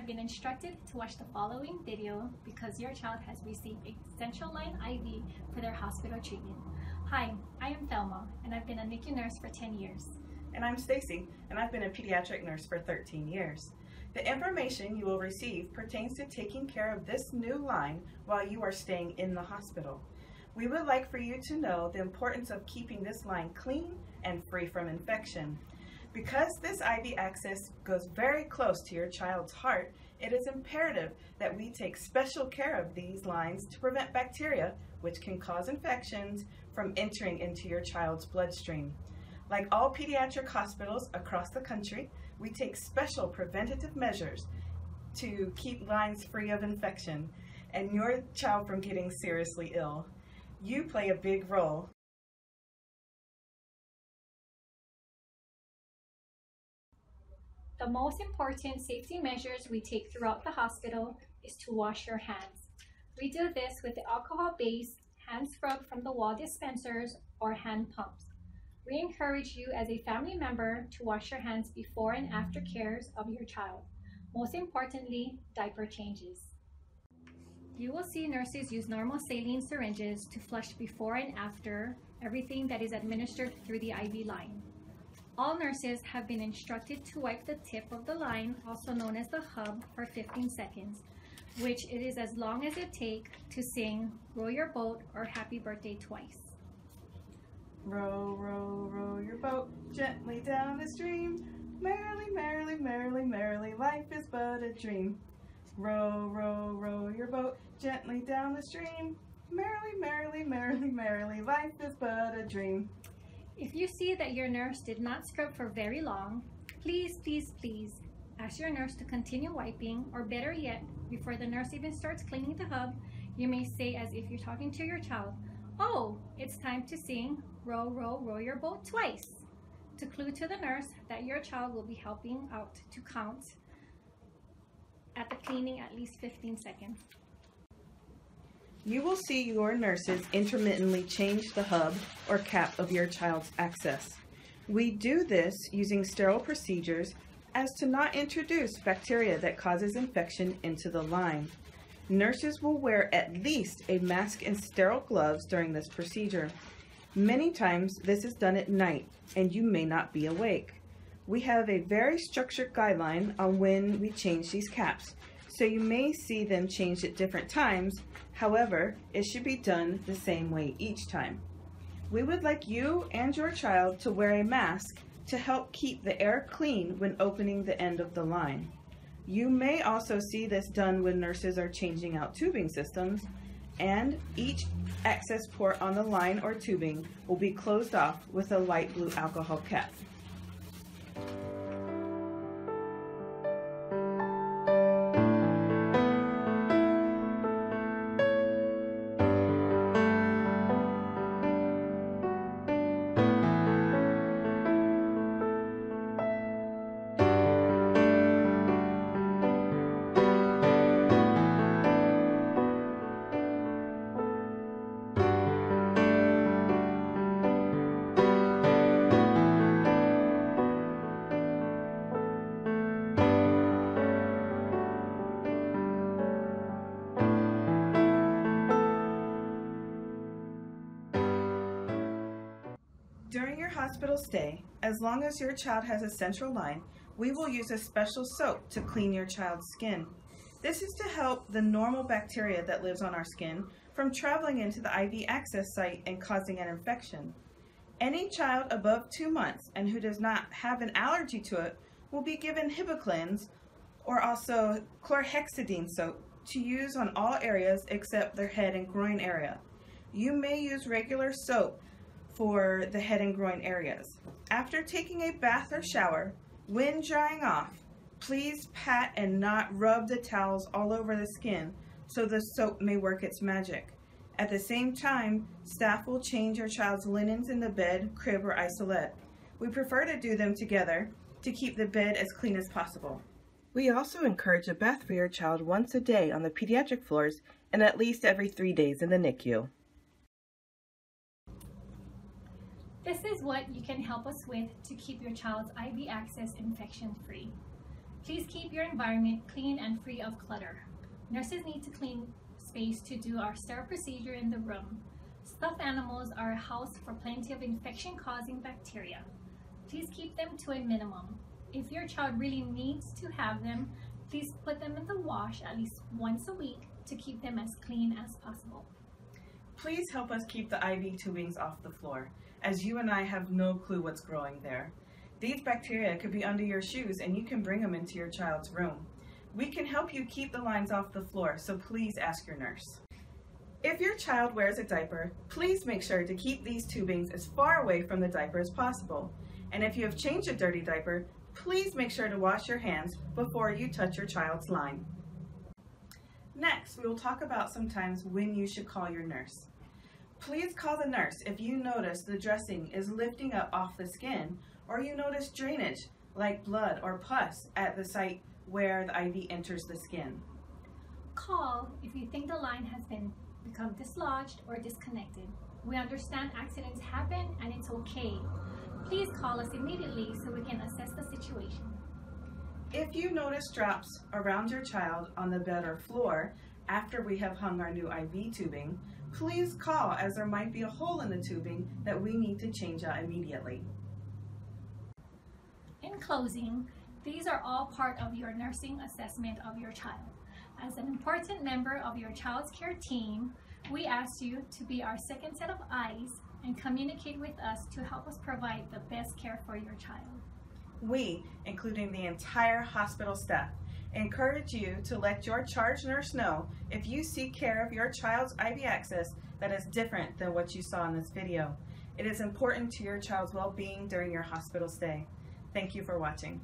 have been instructed to watch the following video because your child has received a Central Line IV for their hospital treatment. Hi, I am Thelma, and I've been a NICU nurse for 10 years. And I'm Stacy, and I've been a pediatric nurse for 13 years. The information you will receive pertains to taking care of this new line while you are staying in the hospital. We would like for you to know the importance of keeping this line clean and free from infection. Because this IV access goes very close to your child's heart, it is imperative that we take special care of these lines to prevent bacteria, which can cause infections, from entering into your child's bloodstream. Like all pediatric hospitals across the country, we take special preventative measures to keep lines free of infection and your child from getting seriously ill. You play a big role. The most important safety measures we take throughout the hospital is to wash your hands. We do this with the alcohol-based hand scrub from the wall dispensers or hand pumps. We encourage you as a family member to wash your hands before and after cares of your child. Most importantly, diaper changes. You will see nurses use normal saline syringes to flush before and after everything that is administered through the IV line. All nurses have been instructed to wipe the tip of the line, also known as the hub, for 15 seconds, which it is as long as it takes to sing Row Your Boat or Happy Birthday twice. Row, row, row your boat gently down the stream. Merrily, merrily, merrily, merrily, life is but a dream. Row, row, row your boat gently down the stream. Merrily, merrily, merrily, merrily, life is but a dream. If you see that your nurse did not scrub for very long, please ask your nurse to continue wiping, or better yet, before the nurse even starts cleaning the hub, you may say, as if you're talking to your child, "Oh, it's time to sing Row, row, row your boat twice," to clue to the nurse that your child will be helping out to count at the cleaning at least 15 seconds. You will see your nurses intermittently change the hub or cap of your child's access. We do this using sterile procedures as to not introduce bacteria that causes infection into the line. Nurses will wear at least a mask and sterile gloves during this procedure. Many times this is done at night and you may not be awake. We have a very structured guideline on when we change these caps, so you may see them changed at different times. However, it should be done the same way each time. We would like you and your child to wear a mask to help keep the air clean when opening the end of the line. You may also see this done when nurses are changing out tubing systems, and each access port on the line or tubing will be closed off with a light blue alcohol cap. During your hospital stay, as long as your child has a central line, we will use a special soap to clean your child's skin. This is to help the normal bacteria that lives on our skin from traveling into the IV access site and causing an infection. Any child above 2 months and who does not have an allergy to it will be given Hibiclens or also chlorhexidine soap to use on all areas except their head and groin area. You may use regular soap for the head and groin areas. After taking a bath or shower, when drying off, please pat and not rub the towels all over the skin so the soap may work its magic. At the same time, staff will change your child's linens in the bed, crib, or isolette. We prefer to do them together to keep the bed as clean as possible. We also encourage a bath for your child once a day on the pediatric floors and at least every 3 days in the NICU. This is what you can help us with to keep your child's IV access infection-free. Please keep your environment clean and free of clutter. Nurses need to clean space to do our sterile procedure in the room. Stuffed animals are a house for plenty of infection-causing bacteria. Please keep them to a minimum. If your child really needs to have them, please put them in the wash at least once a week to keep them as clean as possible. Please help us keep the IV tubings off the floor, as you and I have no clue what's growing there. These bacteria could be under your shoes and you can bring them into your child's room. We can help you keep the lines off the floor, so please ask your nurse. If your child wears a diaper, please make sure to keep these tubings as far away from the diaper as possible. And if you have changed a dirty diaper, please make sure to wash your hands before you touch your child's line. Next, we will talk about some times when you should call your nurse. Please call the nurse if you notice the dressing is lifting up off the skin, or you notice drainage like blood or pus at the site where the IV enters the skin. Call if you think the line has become dislodged or disconnected. We understand accidents happen and it's okay. Please call us immediately so we can assess the situation. If you notice drops around your child on the bed or floor after we have hung our new IV tubing, please call, as there might be a hole in the tubing that we need to change out immediately. In closing, these are all part of your nursing assessment of your child. As an important member of your child's care team, we ask you to be our second set of eyes and communicate with us to help us provide the best care for your child. We, including the entire hospital staff, encourage you to let your charge nurse know if you see care of your child's IV access that is different than what you saw in this video. It is important to your child's well-being during your hospital stay. Thank you for watching.